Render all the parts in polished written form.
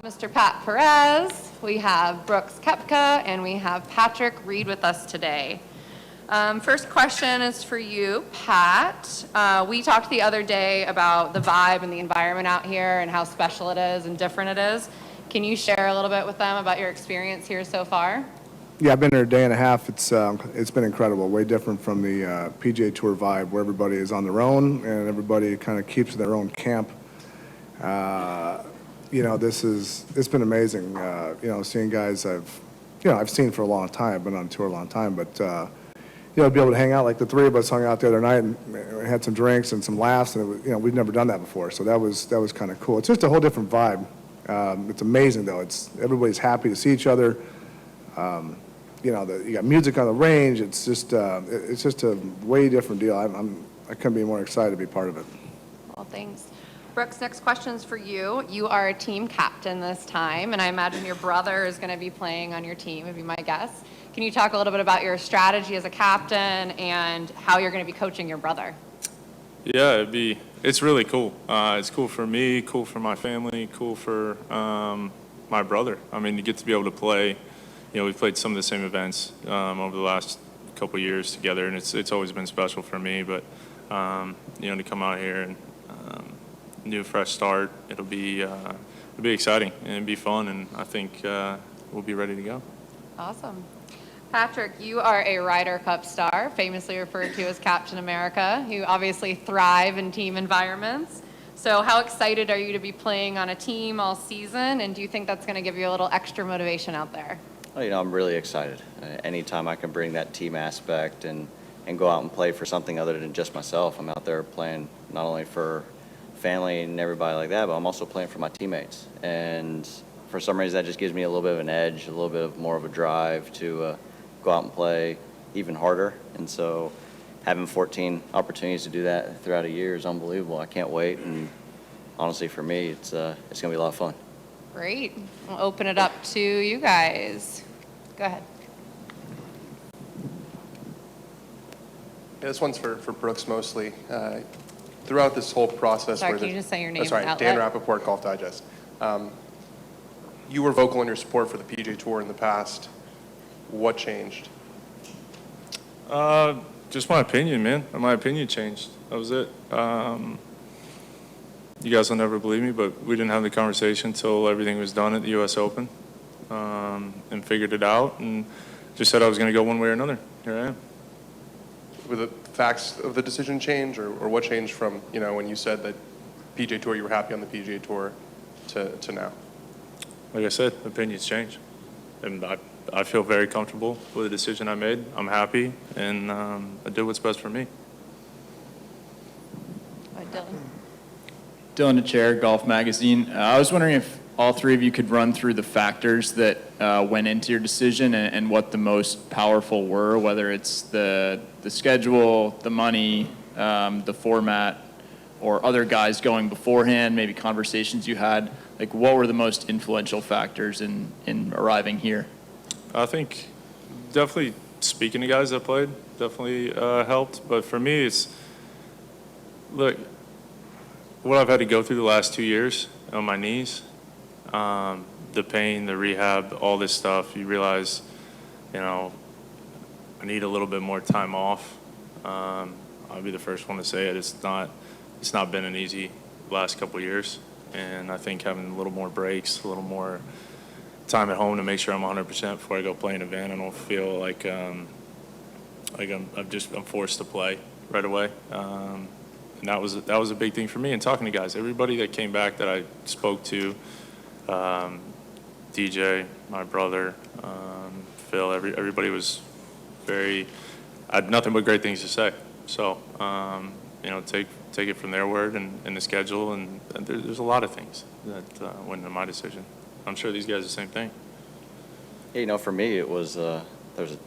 Mr. Pat Perez, we have Brooks Koepka, and we have Patrick Reed with us today. First question is for you, Pat. We talked the other day about the vibe and the environment out here and how special it is and different it is. Can you share a little bit with them about your experience here so far? Yeah, I've been here a day and a half. It's been incredible. Way different from the PGA Tour vibe, where everybody is on their own and everybody kind of keeps their own camp. It's been amazing. Seeing guys I've seen for a long time. I've been on tour a long time, but be able to hang out like the three of us hung out the other night and had some drinks and some laughs, and we've never done that before, so that was kind of cool. It's just a whole different vibe. It's amazing though. Everybody's happy to see each other. You got music on the range. It's just a way different deal. I couldn't be more excited to be part of it. Well, thanks. Brooks, next question's for you. You are a team captain this time, and I imagine your brother is going to be playing on your team, would be my guess. Can you talk a little bit about your strategy as a captain and how you're going to be coaching your brother? Yeah, it's really cool. It's cool for me, cool for my family, cool for my brother. I mean, you get to be able to play. We've played some of the same events over the last couple of years together, and it's always been special for me. But to come out here and do a fresh start, it'll be exciting and it'll be fun, and I think we'll be ready to go. Awesome. Patrick, you are a Ryder Cup star, famously referred to as Captain America. You obviously thrive in team environments. So how excited are you to be playing on a team all season, and do you think that's going to give you a little extra motivation out there? Well, I'm really excited. Anytime I can bring that team aspect and go out and play for something other than just myself. I'm out there playing not only for family and everybody like that, but I'm also playing for my teammates. And for some reason, that just gives me a little bit of an edge, a little bit of more of a drive to go out and play even harder. And so having 14 opportunities to do that throughout a year is unbelievable. I can't wait. And honestly, for me, it's going to be a lot of fun. Great. We'll open it up to you guys. Go ahead. Yeah, this one's for Brooks mostly. Throughout this whole process, sorry, can you just say your name? Dan Rappaport, Golf Digest. You were vocal in your support for the PGA Tour in the past. What changed? Just my opinion, man. My opinion changed. That was it. You guys will never believe me, but we didn't have the conversation until everything was done at the U.S. Open, and figured it out, and just said I was going to go one way or another. Here I am. Were the facts of the decision change, or what changed from when you said that PGA Tour, you were happy on the PGA Tour, to now? Like I said, opinions change, and I feel very comfortable with the decision I made. I'm happy, and I did what's best for me. Dylan. Dylan DeChair, Golf Magazine. I was wondering if all three of you could run through the factors that went into your decision and what the most powerful were, whether it's the schedule, the money, the format, or other guys going beforehand, maybe conversations you had. Like, what were the most influential factors in arriving here? I think definitely speaking to guys that played definitely helped. But for me, look, what I've had to go through the last 2 years on my knees, the pain, the rehab, all this stuff, you realize, I need a little bit more time off. I'll be the first one to say it. It's not been an easy last couple of years. And I think having a little more breaks, a little more time at home to make sure I'm 100% before I go play an event, I don't feel like I'm forced to play right away. And that was a big thing for me. And talking to guys, everybody that came back that I spoke to, DJ, my brother, Phil, everybody was I had nothing but great things to say. So, take it from their word and the schedule, and there's a lot of things that went into my decision. I'm sure these guys the same thing. Yeah, for me, it was there's a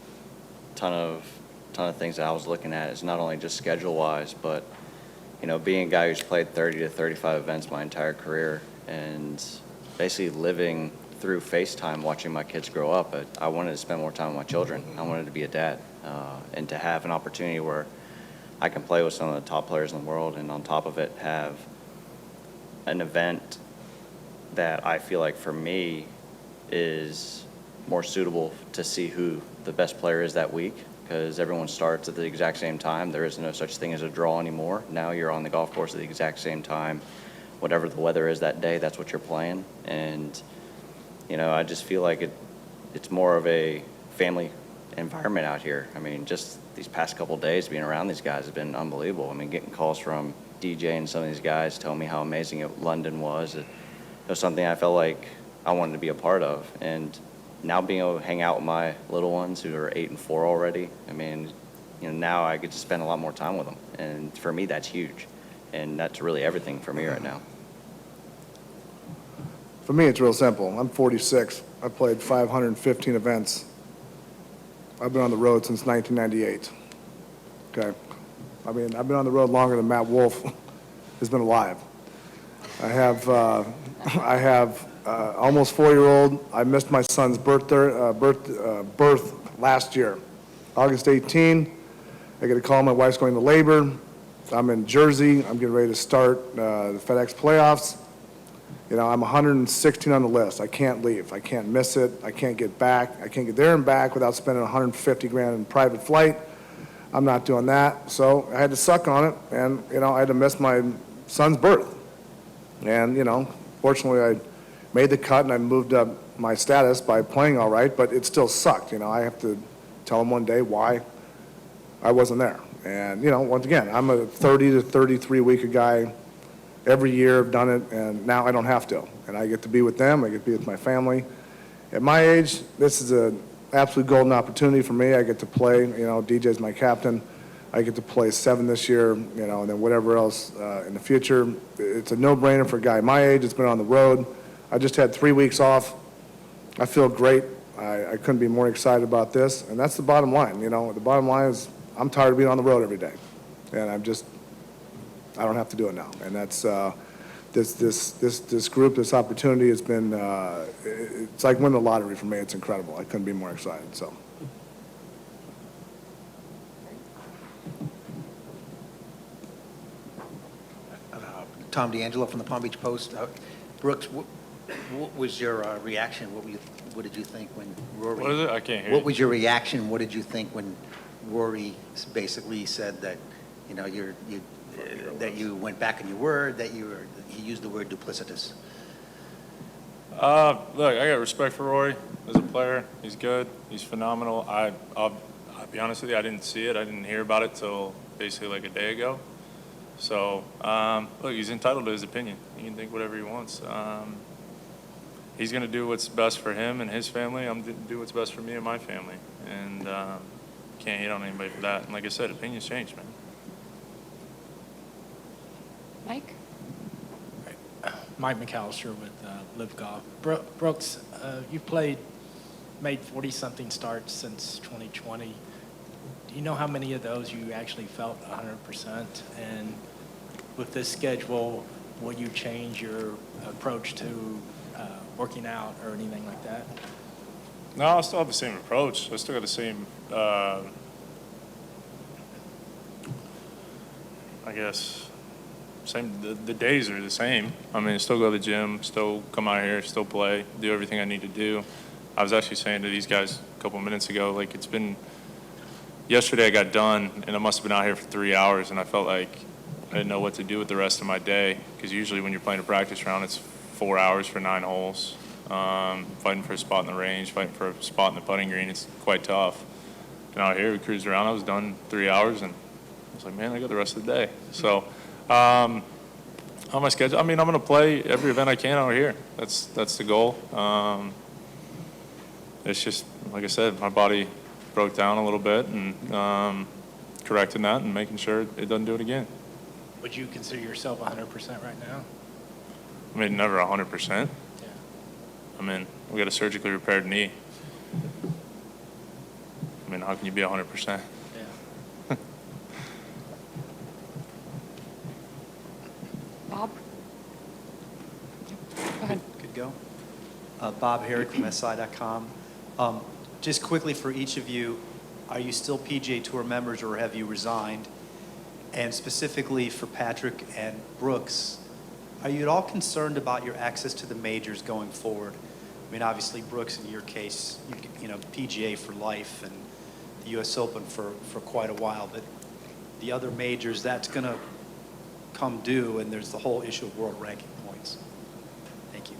ton of things that I was looking at. It's not only just schedule-wise, but being a guy who's played 30 to 35 events my entire career, and basically living through FaceTime, watching my kids grow up. I wanted to spend more time with my children. I wanted to be a dad, and to have an opportunity where I can play with some of the top players in the world, and on top of it have an event that I feel like for me is more suitable to see who the best player is that week, because everyone starts at the exact same time. There is no such thing as a draw anymore. Now you're on the golf course at the exact same time. Whatever the weather is that day, that's what you're playing. And, you know, I just feel like it's more of a family environment out here. I mean, just these past couple of days being around these guys has been unbelievable. I mean, getting calls from DJ and some of these guys telling me how amazing London was. It was something I felt like I wanted to be a part of. And now being able to hang out with my little ones who are 8 and 4 already, I mean, you know, now I get to spend a lot more time with them. And for me, that's huge. And that's really everything for me right now. For me, it's real simple. I'm 46. I played 515 events. I've been on the road since 1998. Okay? I mean, I've been on the road longer than Matt Wolf has been alive. I have almost 4-year-old. I missed my son's birth last year. August 18, I get a call, my wife's going to labor. I'm in Jersey. I'm getting ready to start the FedEx playoffs. You know, I'm 116 on the list. I can't leave. I can't miss it. I can't get back. I can't get there and back without spending 150 grand in private flight. I'm not doing that. So I had to suck on it, and, you know, I had to miss my son's birth. And, you know, fortunately I made the cut and I moved up my status by playing all right, but it still sucked. You know, I have to tell him one day why I wasn't there. And, you know, once again, I'm a 30 to 33 week guy. Every year I've done it, and now I don't have to. And I get to be with them, I get to be with my family. At my age, this is an absolute golden opportunity for me. I get to play, you know, DJ's my captain. I get to play 7 this year, you know, and then whatever else in the future. It's a no-brainer for a guy my age. It's been on the road. I just had 3 weeks off. I feel great. I couldn't be more excited about this, and that's the bottom line. You know, the bottom line is I'm tired of being on the road every day, and I don't have to do it now. And that's this group, this opportunity has been it's like winning the lottery for me. It's incredible. I couldn't be more excited. So. Tom D'Angelo from the Palm Beach Post. Brooks, what was your reaction? What did you think when Rory? What is it? I can't hear What you. was your reaction? What did you think when Rory basically said that, you know, that you went back on your word, that he used the word duplicitous? Look, I got respect for Rory as a player. He's good. He's phenomenal. I'll be honest with you, I didn't see it. I didn't hear about it till basically like a day ago. So, look, he's entitled to his opinion. He can think whatever he wants. He's going to do what's best for him and his family. I'm going to do what's best for me and my family. And can't hate on anybody for that. And like I said, opinions change, man. Mike? Mike McAllister with LIV Golf. Brooks, you've made 40-something starts since 2020. Do you know how many of those you actually felt 100%? And with this schedule, will you change your approach to working out or anything like that? No, I still have the same approach. I still got the same, I guess, the days are the same. I mean, still go to the gym, still come out here, still play, do everything I need to do. I was actually saying to these guys a couple minutes ago, like yesterday I got done and I must have been out here for 3 hours and I felt like I didn't know what to do with the rest of my day, because usually when you're playing a practice round, it's 4 hours for 9 holes. Fighting for a spot in the range, fighting for a spot in the putting green, it's quite tough. And out here we cruised around, I was done 3 hours and I was like, man, I got the rest of the day. So on my schedule, I mean, I'm going to play every event I can out here. That's the goal. It's just, like I said, my body broke down a little bit, and correcting that and making sure it doesn't do it again. Would you consider yourself 100% right now? I mean, never 100%. Yeah. I mean, we got a surgically repaired knee. I mean, how can you be 100%? Yeah. Bob? Go ahead. Could go. Bob Herrick from SI.com. Just quickly for each of you, are you still PGA Tour members or have you resigned? And specifically for Patrick and Brooks, Are you at all concerned about your access to the majors going forward? I mean, obviously, Brooks, in your case, you know, PGA for life and the U.S. Open for quite a while, but the other majors, that's going to come due, and there's the whole issue of world ranking points. Thank you.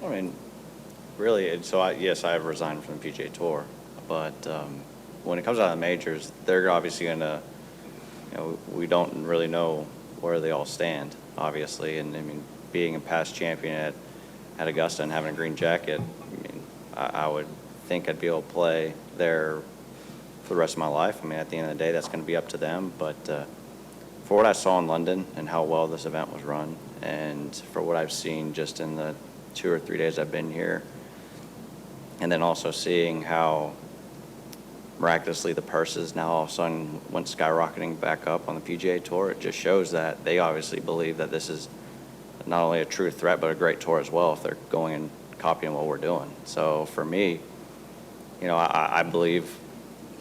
I mean, really, yes, I have resigned from the PGA Tour, but when it comes out of the majors, they're obviously going to, you know, we don't really know where they all stand, obviously, and I mean, being a past champion at Augusta and having a green jacket, I mean, I would think I'd be able to play there for the rest of my life. I mean, at the end of the day, that's going to be up to them, but for what I saw in London and how well this event was run, and for what I've seen just in the 2 or 3 days I've been here, and then also seeing how miraculously the purses now all of a sudden went skyrocketing back up on the PGA Tour, it just shows that they obviously believe that this is not only a true threat, but a great tour as well if they're going and copying what we're doing. So for me, you know, I believe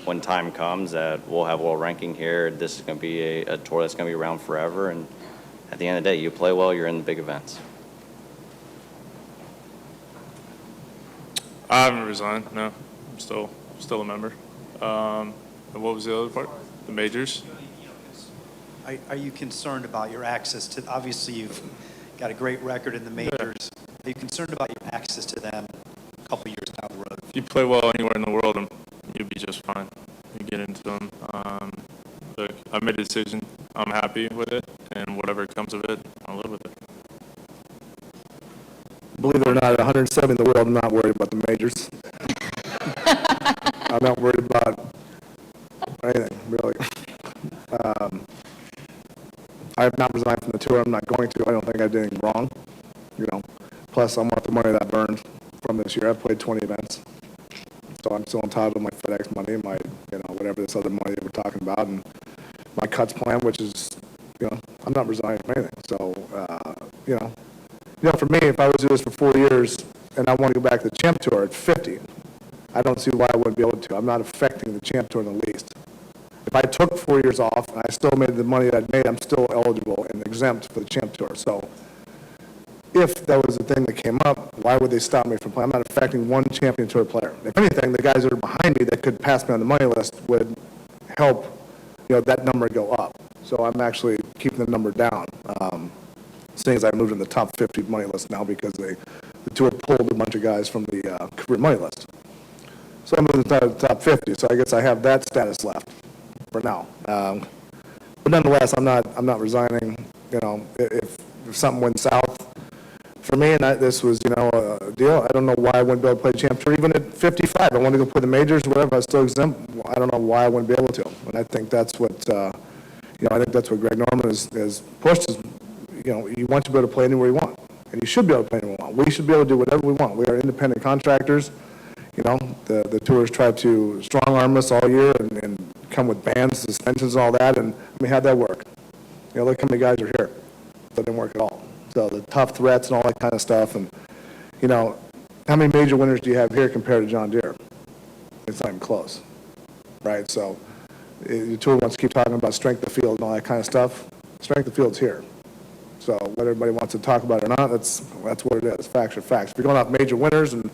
when time comes that we'll have world ranking here. This is going to be a tour that's going to be around forever. And at the end of the day, you play well, you're in the big events. I haven't resigned, no. I'm still a member. And what was the other part? The majors? Are you concerned about your access to, obviously, you've got a great record in the majors. Are you concerned about your access to them a couple years down the road? If you play well anywhere in the world, you'll be just fine. You get into them. Look, I made a decision. I'm happy with it, and whatever comes of it, I'll live with it. Believe it or not, at 170 in the world, I'm not worried about the majors. I'm not worried about anything, really. I have not resigned from the tour. I'm not going to. I don't think I did anything wrong. You know, plus I want the money that I burned from this year. I played 20 events, so I'm still entitled to my FedEx money, my, you know, whatever this other money that we're talking about, and my cuts plan, which is, you know, I'm not resigning from anything. So, you know, for me, if I was to do this for 4 years and I want to go back to the Champ Tour at 50, I don't see why I wouldn't be able to. I'm not affecting the Champ Tour in the least. If I took 4 years off and I still made the money that I'd made, I'm still eligible and exempt for the Champ Tour. So if that was the thing that came up, why would they stop me from playing? I'm not affecting one Champion Tour player. If anything, the guys that are behind me that could pass me on the money list would help, you know, that number go up. So I'm actually keeping the number down, seeing as I moved in the top 50 money list now because the tour pulled a bunch of guys from the career money list. So I'm moving to the top 50, so I guess I have that status left for now. But nonetheless, I'm not resigning. You know, if something went south for me, and this was, you know, a deal, I don't know why I wouldn't be able to play Champ Tour even at 55. I want to go play the majors, whatever. I was still exempt. I don't know why I wouldn't be able to. And I think that's what, you know, I think that's what Greg Norman has pushed. Is, you know, you want to be able to play anywhere you want, and you should be able to play anywhere you want. We should be able to do whatever we want. We are independent contractors. You know, the tours try to strong-arm us all year and come with bans, suspensions, and all that, and I mean, how'd that work? You know, look how many guys are here. That didn't work at all. So the tough threats and all that kind of stuff, and, you know, how many major winners do you have here compared to John Deere? It's not even close, right? So the tour wants to keep talking about strength of field and all that kind of stuff. Strength of field's here. So whether everybody wants to talk about it or not, that's what it is. Facts are facts. If you're going off major winners and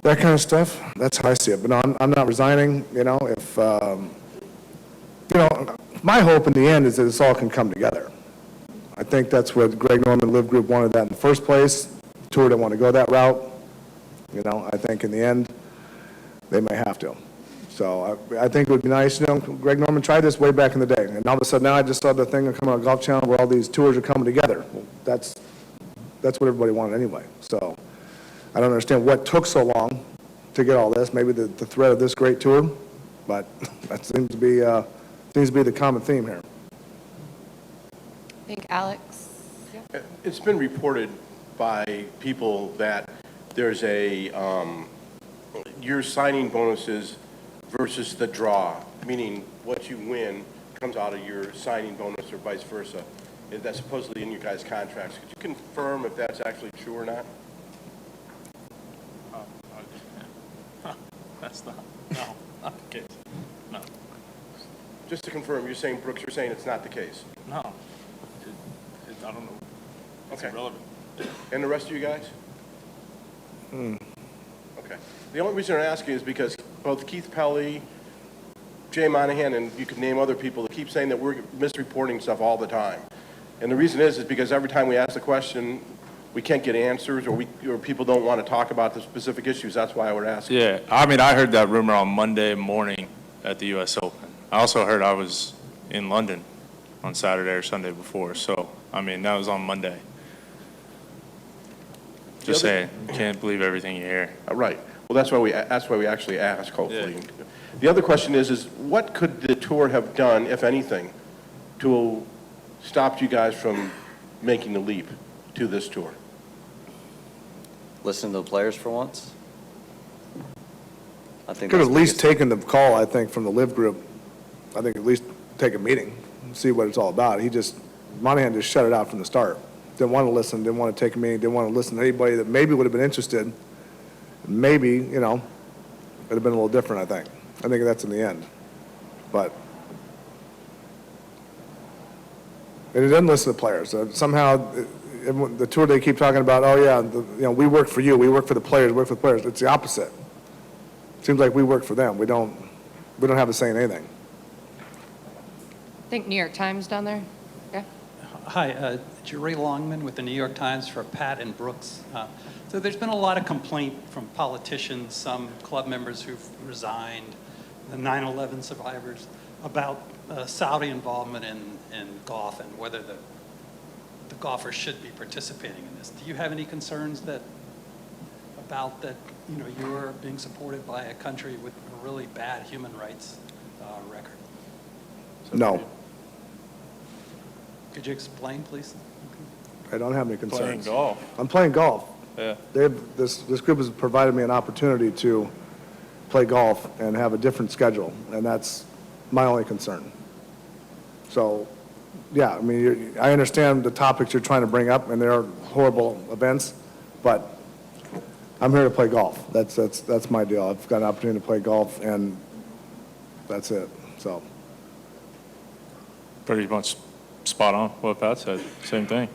that kind of stuff, that's how I see it. But no, I'm not resigning. You know, if, you know, my hope in the end is that this all can come together. I think that's what Greg Norman LIV Group wanted that in the first place. The tour didn't want to go that route. You know, I think in the end, they may have to. So I think it would be nice, you know, Greg Norman tried this way back in the day. And all of a sudden now I just saw the thing coming on Golf Channel where all these tours are coming together. Well, that's what everybody wanted anyway. So I don't understand what took so long to get all this. Maybe the threat of this great tour, but that seems to be the common theme here. I think Alex. It's been reported by people that there's your signing bonuses versus the draw, meaning what you win comes out of your signing bonus or vice versa. That's supposedly in you guys' contracts. Could you confirm if that's actually true or not? That's not the case. No. Just to confirm, you're saying, Brooks, you're saying it's not the case? No. I don't know. It's Okay. irrelevant. And the rest of you guys? Okay. The only reason I'm asking is because both Keith Pelly, Jay Monahan, and you could name other people that keep saying that we're misreporting stuff all the time. And the reason is because every time we ask the question, we can't get answers, or people don't want to talk about the specific issues. That's why I would ask. Yeah, I mean, I heard that rumor on Monday morning at the U.S. Open. I also heard I was in London on Saturday or Sunday before, so, I mean, that was on Monday. Just saying, you can't believe everything you hear. Right. Well, that's why we actually ask, hopefully. The other question is what could the tour have done, if anything, to stop you guys from making the leap to this tour? Listen to the players for once. I think Could that's have at least the biggest- taken the call, I think, from the LIV group. I think at least take a meeting, see what it's all about. Monahan just shut it out from the start. Didn't want to listen, didn't want to take a meeting, didn't want to listen to anybody that maybe would have been interested. Maybe, it would have been a little different, I think. I think that's in the end. But, and it didn't listen to the players. Somehow, the tour they keep talking about, oh yeah, we work for you, we work for the players, we work for the players. It's the opposite. It seems like we work for them. We don't have a say in anything. I think New York Times down there. Yeah. Hi, Jerry Longman with the New York Times for Pat and Brooks. So there's been a lot of complaint from politicians, some club members who've resigned, the 9/11 survivors, about Saudi involvement in golf and whether the golfers should be participating in this. Do you have any concerns about that, you're being supported by a country with a really bad human rights record? No, Could you explain, please? I don't have any Playing concerns. golf. I'm playing golf. Yeah. This group has provided me an opportunity to play golf and have a different schedule, and that's my only concern. So, yeah, I mean, I understand the topics you're trying to bring up, and they're horrible events, but I'm here to play golf. That's my deal. I've got an opportunity to play golf, and that's it, so. Pretty much spot on what Pat said. Same thing.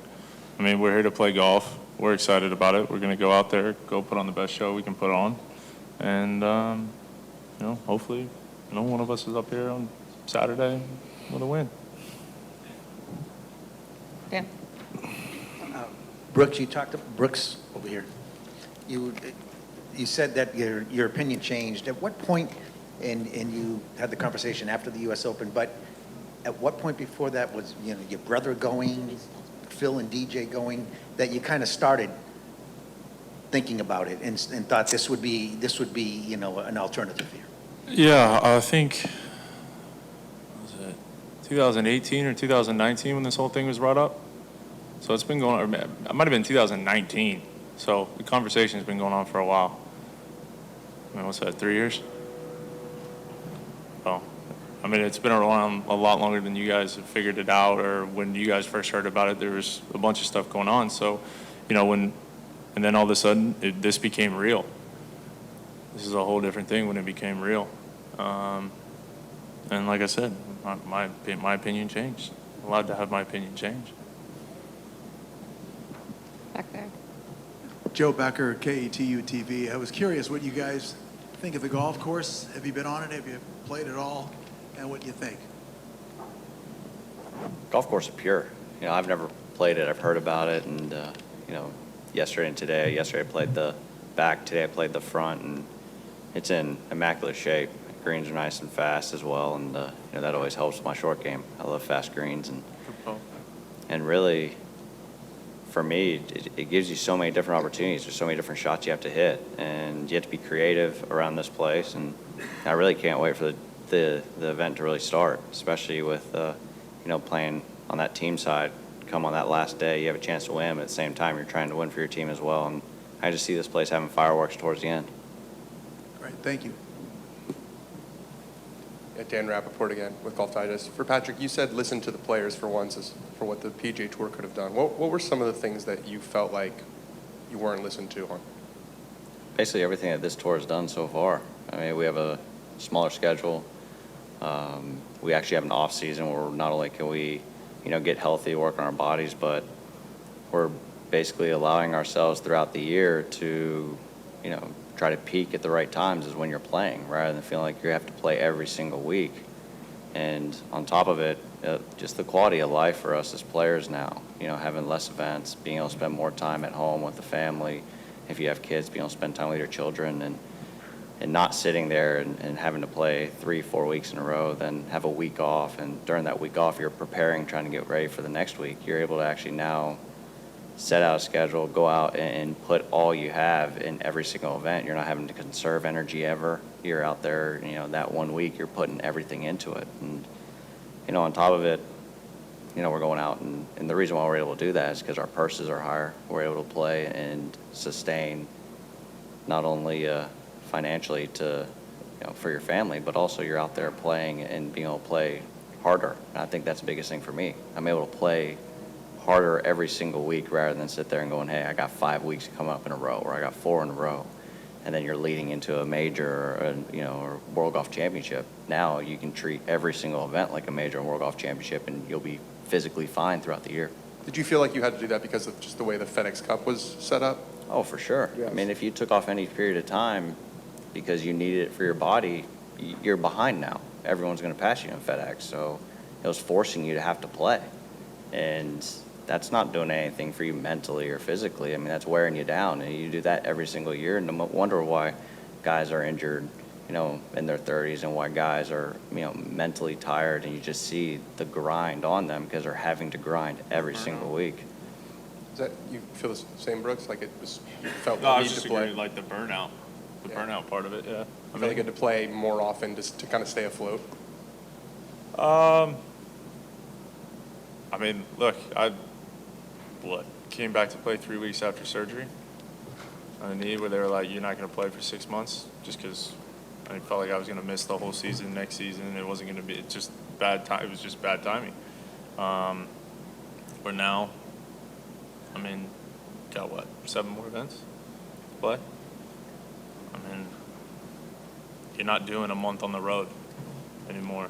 I mean, we're here to play golf. We're excited about it. We're going to go out there, go put on the best show we can put on. And, hopefully, one of us is up here on Saturday with a win. Dan. Brooks, Brooks over here. You said that your opinion changed. At what point, and you had the conversation after the U.S. Open, but at what point before that was, your brother going, Phil and DJ going, that you kind of started thinking about it and thought this would be, an alternative here? Yeah, I think, was it 2018 or 2019 when this whole thing was brought up? So it's been going on, it might have been 2019. So the conversation's been going on for a while. I mean, what's that, 3 years? Well, I mean, it's been around a lot longer than you guys have figured it out, or when you guys first heard about it, there was a bunch of stuff going on. So, and then all of a sudden, this became real. This is a whole different thing when it became real. And like I said, my opinion changed. I'm allowed to have my opinion change. Back there. Joe Becker, KETU TV. I was curious what you guys think of the golf course. Have you been on it? Have you played at all? And what do you think? Golf course is pure. I've never played it. I've heard about it, and yesterday and today. Yesterday I played the back. Today I played the front, and it's in immaculate shape. Greens are nice and fast as well, and that always helps my short game. I love fast greens, and really, for me, it gives you so many different opportunities. There's so many different shots you have to hit, and you have to be creative around this place. And I really can't wait for the event to really start, especially with playing on that team side. Come on that last day, you have a chance to win, but at the same time, you're trying to win for your team as well. And I just see this place having fireworks towards the end. Great, thank you. Yeah, Dan Rappaport again with Golf Digest. For Patrick, you said listen to the players for once as for what the PGA Tour could have done. What were some of the things that you felt like you weren't listened to on? Basically everything that this tour has done so far. I mean, we have a smaller schedule. We actually have an off season where not only can we, get healthy, work on our bodies, but we're basically allowing ourselves throughout the year to, try to peak at the right times is when you're playing, rather than feeling like you have to play every single week. And on top of it, just the quality of life for us as players now, having less events, being able to spend more time at home with the family. If you have kids, being able to spend time with your children, and not sitting there and having to play 3-4 weeks in a row, then have a week off. And during that week off, you're preparing, trying to get ready for the next week. You're able to actually now set out a schedule, go out and put all you have in every single event. You're not having to conserve energy ever. You're out there, that 1 week, you're putting everything into it. And, on top of it, we're going out, and the reason why we're able to do that is because our purses are higher. We're able to play and sustain not only financially to, for your family, but also you're out there playing and being able to play harder. And I think that's the biggest thing for me. I'm able to play harder every single week rather than sit there and going, hey, I got 5 weeks coming up in a row, or I got 4 in a row. And then you're leading into a major or World Golf Championship. Now you can treat every single event like a major World Golf Championship, and you'll be physically fine throughout the year. Did you feel like you had to do that because of just the way the FedEx Cup was set up? Oh, for sure. Yes. I mean, if you took off any period of time because you needed it for your body, you're behind now. Everyone's going to pass you in FedEx, so it was forcing you to have to play. And that's not doing anything for you mentally or physically. I mean, that's wearing you down, and you do that every single year. And no wonder why guys are injured, in their 30s, and why guys are, mentally tired, and you just see the grind on them because they're having to grind every single week. Is that, you feel the same, Brooks? Like you felt No, I the was need just to play? agreeing, like the burnout part of it, yeah. I feel like you had to play more often just to kind of stay afloat? I mean, look, came back to play 3 weeks after surgery on a knee, where they were like, you're not going to play for 6 months, just because I felt like I was going to miss the whole season next season. It wasn't going to be, it's just bad time. It was just bad timing. Where now, I mean, got 7 more events to play? I mean, you're not doing a month on the road anymore.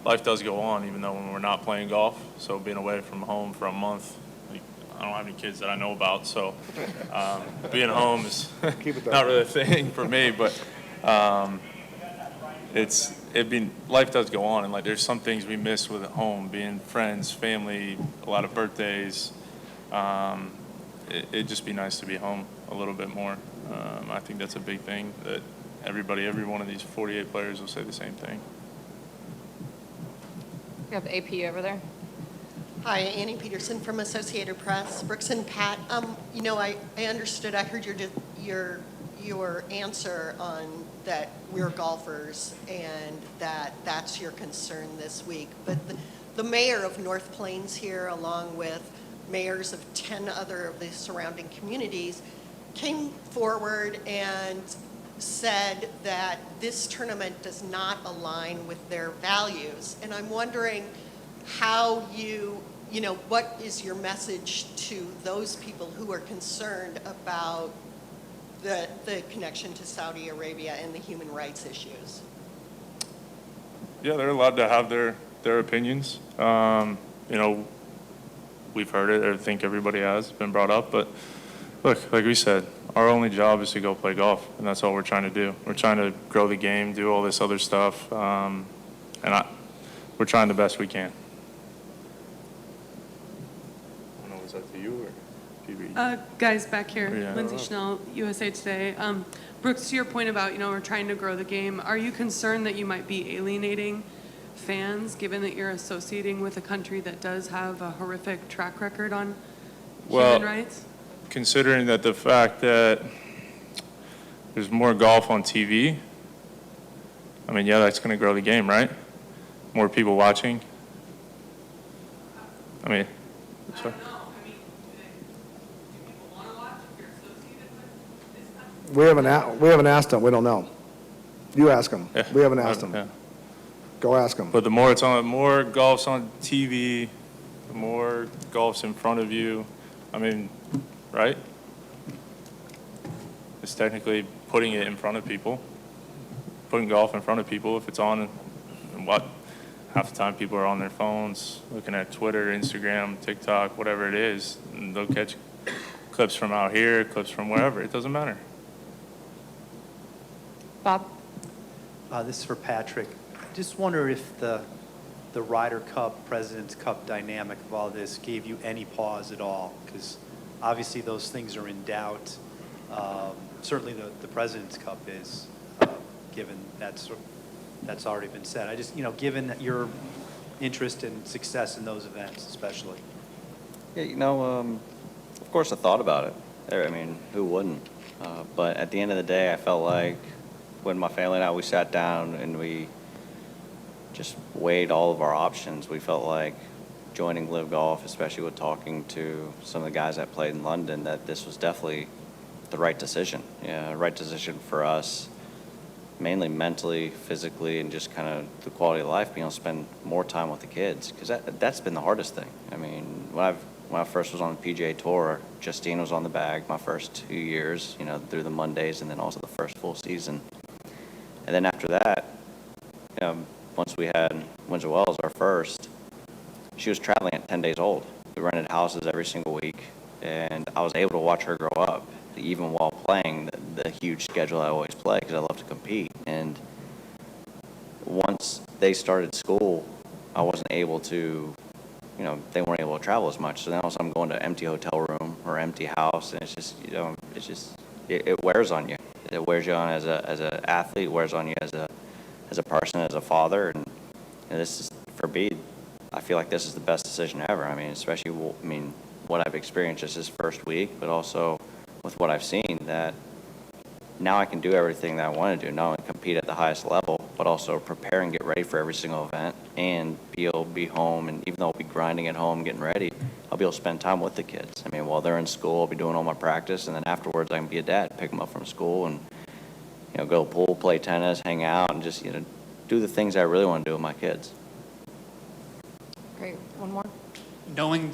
Life does go on, even though when we're not playing golf. So being away from home for a month, I don't have any kids that I know about, so being home is not really a thing for me. But life does go on, and like there's some things we miss with at home, being friends, family, a lot of birthdays. It'd just be nice to be home a little bit more. I think that's a big thing that every one of these 48 players will say the same thing. We have AP over there. Hi, Annie Peterson from Associated Press. Brooks and Pat, I understood, I heard your answer on that we're golfers and that's your concern this week. But the mayor of North Plains here, along with mayors of 10 other of the surrounding communities, came forward and said that this tournament does not align with their values. And I'm wondering how what is your message to those people who are concerned about the connection to Saudi Arabia and the human rights issues? Yeah, they're allowed to have their opinions. We've heard it. I think everybody has been brought up. But look, like we said, our only job is to go play golf, and that's all we're trying to do. We're trying to grow the game, do all this other stuff, and we're trying the best we can. I don't know, is that to you or PB? Guys, back here, Yeah. Lindsay Schnell, USA Today. Brooks, to your point about, we're trying to grow the game, are you concerned that you might be alienating fans, given that you're associating with a country that does have a horrific track record on human rights? Considering that the fact that there's more golf on TV, I mean, yeah, that's going to grow the game, right? More people watching. I mean, sorry. We haven't asked them. We don't know. You ask them. Yeah. We haven't asked them. Yeah. Go ask them. But the more golf's on TV, the more golf's in front of you. I mean, right? It's technically putting it in front of people, putting golf in front of people if it's on. And what? half the time people are on their phones, looking at Twitter, Instagram, TikTok, whatever it is, and they'll catch clips from out here, clips from wherever. It doesn't matter. Bob? This is for Patrick. I just wonder if the Ryder Cup, President's Cup dynamic of all this gave you any pause at all, because obviously those things are in doubt. Certainly the President's Cup is, given that's already been said. I just, given that your interest and success in those events especially. Yeah, of course I thought about it. I mean, who wouldn't? But at the end of the day, I felt like when my family and I, we sat down and we just weighed all of our options, we felt like joining LIV Golf, especially with talking to some of the guys that played in London, that this was definitely the right decision. Yeah, right decision for us, mainly mentally, physically, and just kind of the quality of life, being able to spend more time with the kids, because that's been the hardest thing. I mean, when I first was on the PGA Tour, Justine was on the bag my first 2 years, through the Mondays, and then also the first full season. And then after that, once we had Windsor Wells, our first, she was traveling at 10 days old. We rented houses every single week, and I was able to watch her grow up, even while playing the huge schedule I always play, because I love to compete. And once they started school, I wasn't able to, they weren't able to travel as much. So now I'm going to empty hotel room or empty house, and it's just, it wears on you. It wears you on as an athlete, it wears on you as a person, as a father, and this is, for me, I feel like this is the best decision ever. I mean, especially, what I've experienced just this first week, but also with what I've seen, that now I can do everything that I want to do, not only compete at the highest level, but also prepare and get ready for every single event, and be able to be home, and even though I'll be grinding at home, getting ready, I'll be able to spend time with the kids. I mean, while they're in school, I'll be doing all my practice, and then afterwards I can be a dad, pick them up from school, and go pool, play tennis, hang out, and just do the things I really want to do with my kids. Great. One more. Knowing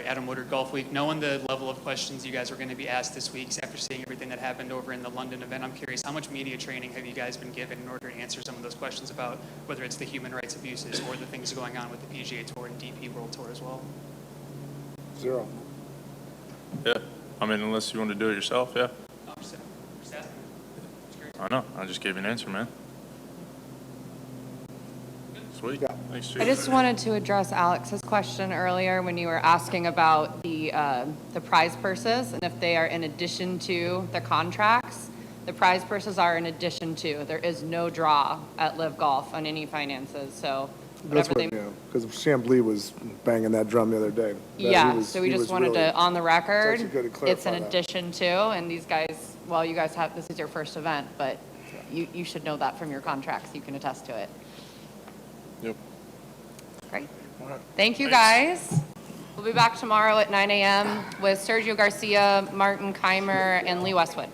Adam Woodard Golf Week, knowing the level of questions you guys were going to be asked this week after seeing everything that happened over in the London event, I'm curious, how much media training have you guys been given in order to answer some of those questions about whether it's the human rights abuses or the things going on with the PGA Tour and DP World Tour as well? Zero. Yeah. I mean, unless you want to do it yourself, yeah. No, I'm just asking. I know. I just gave you an answer, man. Sweet. Yeah. Thanks, Chief. I just wanted to address Alex's question earlier when you were asking about the prize purses, and if they are in addition to the contracts. The prize purses are in addition to. There is no draw at LIV Golf on any finances, so That's whatever what, because Chambly was banging that drum the other day. so we just wanted to, on the record, It's actually good to it's in clarify that. addition to, and these guys, well, you guys have, this is your first event, but you should know that from your contracts. You can attest to it. Yep. Great. Thank you, guys. We'll be back tomorrow at 9 a.m. with Sergio Garcia, Martin Keimer, and Lee Westwood.